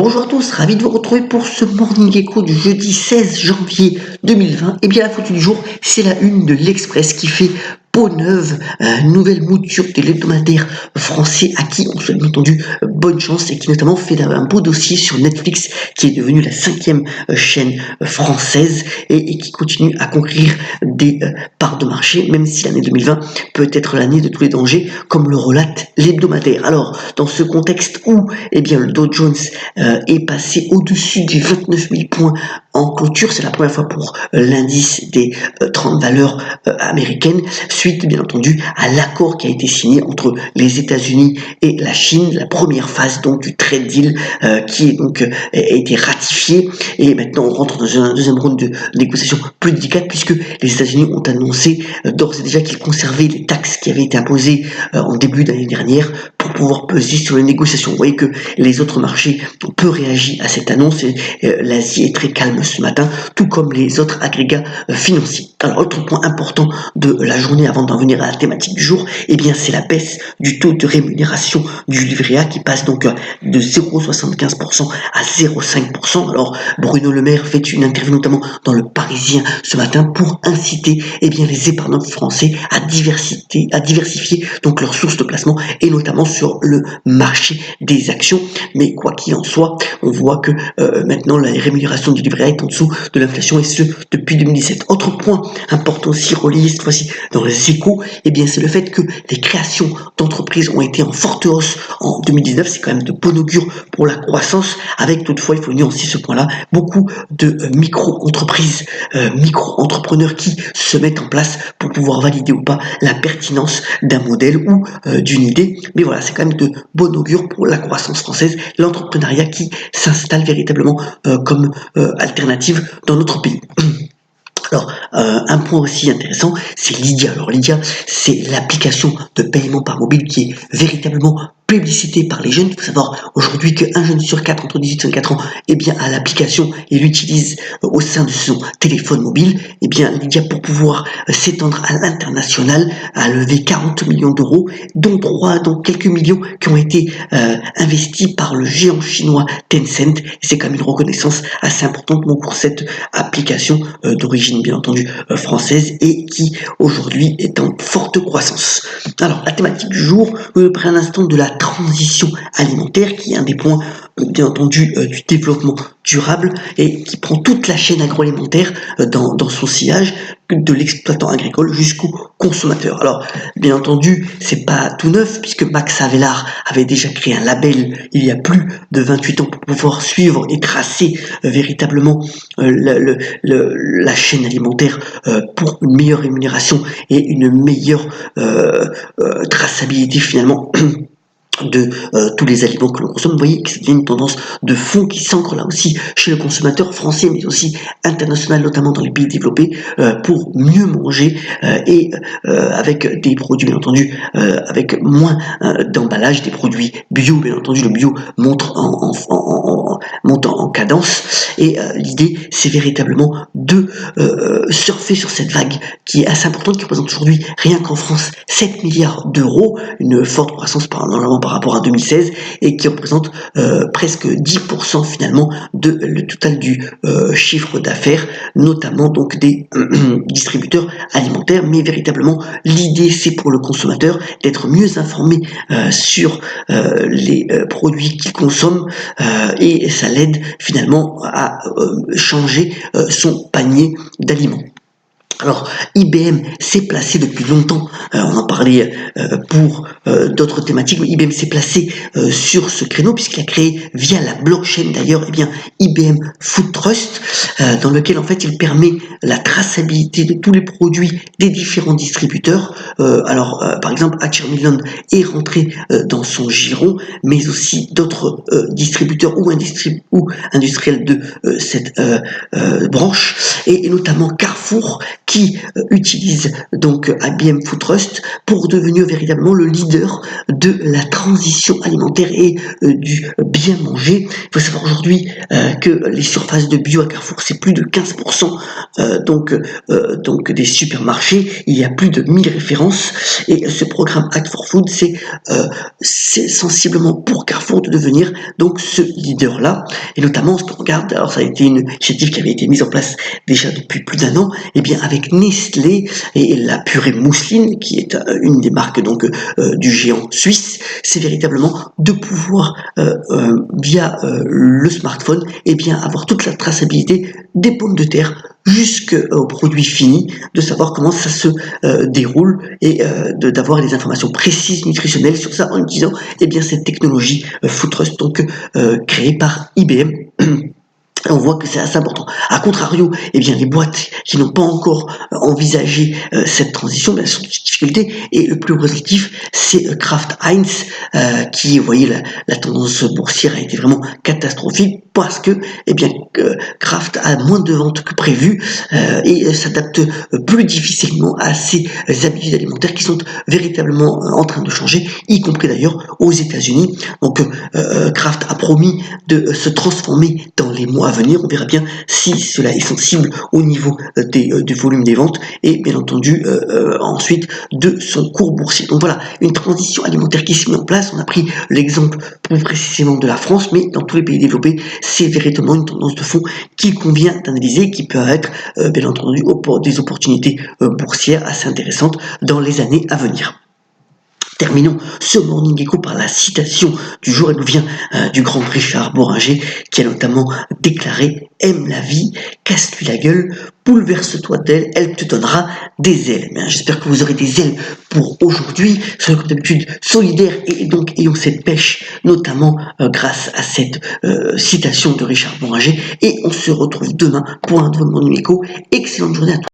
Bonjour à tous, ravi de vous retrouver pour ce Morning Echo du jeudi 16 janvier 2020. Et bien la photo du jour, c'est la une de l'Express qui fait peau neuve, nouvelle mouture de l'hebdomadaire français à qui on souhaite bien entendu bonne chance et qui notamment fait un beau dossier sur Netflix qui est devenu la 5e chaîne française et qui continue à conquérir des parts de marché, même si l'année 2020 peut être l'année de tous les dangers, comme le relate l'hebdomadaire. Alors, dans ce contexte où bien, le Dow Jones est passé au-dessus des 29 000 points en clôture, c'est la première fois pour l'indice des 30 valeurs américaines, suite bien entendu à l'accord qui a été signé entre les États-Unis et la Chine, la première phase donc du trade deal qui est donc a été ratifié, et maintenant on rentre dans un deuxième round de négociations plus délicate puisque les États-Unis ont annoncé d'ores et déjà qu'ils conservaient les taxes qui avaient été imposées en début d'année dernière pour pouvoir peser sur les négociations. Vous voyez que les autres marchés ont peu réagi à cette annonce et l'Asie est très calme ce matin, tout comme les autres agrégats financiers. Alors, autre point important de la journée avant d'en venir à la thématique du jour, bien c'est la baisse du taux de rémunération du livret A qui passe donc de 0,75% à 0,5%. Alors, Bruno Le Maire fait une interview notamment dans le Parisien ce matin pour inciter bien les épargnants français à diversifier donc leurs sources de placement et notamment sur le marché des actions. Mais quoi qu'il en soit, on voit que maintenant la rémunération du livret A est en dessous de l'inflation et ce depuis 2017. Autre point important aussi relié cette fois-ci dans les échos, bien c'est le fait que les créations d'entreprises ont été en forte hausse en 2019. C'est quand même de bon augure pour la croissance, avec toutefois, il faut nuancer ce point-là, beaucoup de micro-entreprises, micro-entrepreneurs qui se mettent en place pour pouvoir valider ou pas la pertinence d'un modèle ou d'une idée. Mais voilà, c'est quand même de bon augure pour la croissance française, l'entrepreneuriat qui s'installe véritablement comme alternative dans notre pays. Alors, un point aussi intéressant, c'est Lydia. Alors Lydia, c'est l'application de paiement par mobile qui est véritablement plébiscitée par les jeunes. Il faut savoir aujourd'hui qu'un jeune sur 4 entre 18 et 24 ans a l'application et l'utilise au sein de son téléphone mobile. Lydia, pour pouvoir s'étendre à l'international, a levé 40 millions d'euros, dont quelques millions qui ont été investis par le géant chinois Tencent. Et c'est quand même une reconnaissance assez importante pour cette application d'origine bien entendu française et qui aujourd'hui est en forte croissance. Alors la thématique du jour, je prends un instant de la transition alimentaire qui est un des points bien entendu du développement durable et qui prend toute la chaîne agroalimentaire dans son sillage, de l'exploitant agricole jusqu'au consommateur. Alors bien entendu c'est pas tout neuf puisque Max Havelaar avait déjà créé un label il y a plus de 28 ans pour pouvoir suivre et tracer véritablement la chaîne alimentaire pour une meilleure rémunération et une meilleure traçabilité finalement de tous les aliments que l'on consomme. Vous voyez que c'est une tendance de fond qui s'ancre là aussi chez le consommateur français mais aussi international, notamment dans les pays développés, pour mieux manger et avec des produits bien entendu avec moins d'emballage, des produits bio. Bien entendu le bio monte en cadence et l'idée c'est véritablement de surfer sur cette vague qui est assez importante, qui représente aujourd'hui rien qu'en France 7 milliards d'euros, une forte croissance par rapport à 2016 et qui représente presque 10% finalement de le total du chiffre d'affaires, notamment donc des distributeurs alimentaires. Mais véritablement l'idée c'est pour le consommateur d'être mieux informé sur les produits qu'il consomme et ça l'aide finalement à changer son panier d'aliments. Alors, IBM s'est placé depuis longtemps, on en parlait pour d'autres thématiques, mais IBM s'est placé sur ce créneau puisqu'il a créé via la blockchain d'ailleurs, IBM Food Trust, dans lequel en fait il permet la traçabilité de tous les produits des différents distributeurs. Par exemple, Hatcher Midland est rentré dans son giron, mais aussi d'autres distributeurs ou industriels de cette branche, et notamment Carrefour, qui utilise donc IBM Food Trust pour devenir véritablement le leader de la transition alimentaire et du bien manger. Il faut savoir aujourd'hui que les surfaces de bio à Carrefour, c'est plus de 15% donc des supermarchés. Il y a plus de 1000 références et ce programme Act for Food, c'est sensiblement pour Carrefour de devenir donc ce leader-là. Et notamment, ce qu'on regarde, alors ça a été une initiative qui avait été mise en place déjà depuis plus d'1 an, et bien avec Nestlé et la purée mousseline, qui est une des marques donc du géant suisse, c'est véritablement de pouvoir via le smartphone, et bien avoir toute la traçabilité des pommes de terre jusqu'au produit fini, de savoir comment ça se déroule et d'avoir des informations précises nutritionnelles sur ça en utilisant eh bien cette technologie Food Trust donc créée par IBM. On voit que c'est assez important. A contrario, eh bien, les boîtes qui n'ont pas encore envisagé cette transition, elles sont en difficulté. Et le plus positif, c'est Kraft Heinz, qui, vous voyez, la tendance boursière a été vraiment catastrophique parce que, eh bien, Kraft a moins de ventes que prévu et s'adapte plus difficilement à ces habitudes alimentaires qui sont véritablement en train de changer, y compris d'ailleurs aux États-Unis. Donc, Kraft a promis de se transformer dans les mois à venir. On verra bien si cela est sensible au niveau du volume des ventes et bien entendu ensuite de son cours boursier. Donc voilà, une transition alimentaire qui se met en place. On a pris l'exemple plus précisément de la France, mais dans tous les pays développés, c'est véritablement une tendance de fond qu'il convient d'analyser, qui peut être bien entendu des opportunités boursières assez intéressantes dans les années à venir. Terminons ce Morning Echo par la citation du jour. Elle nous vient du grand Richard Bohringer, qui a notamment déclaré « Aime la vie, casse-lui la gueule, bouleverse-toi d'elle, elle te donnera des ailes ». J'espère que vous aurez des ailes pour aujourd'hui. Soyez comme d'habitude solidaires et donc ayons cette pêche, notamment grâce à cette citation de Richard Bohringer. Et on se retrouve demain pour un nouveau Morning Echo. Excellente journée à tous.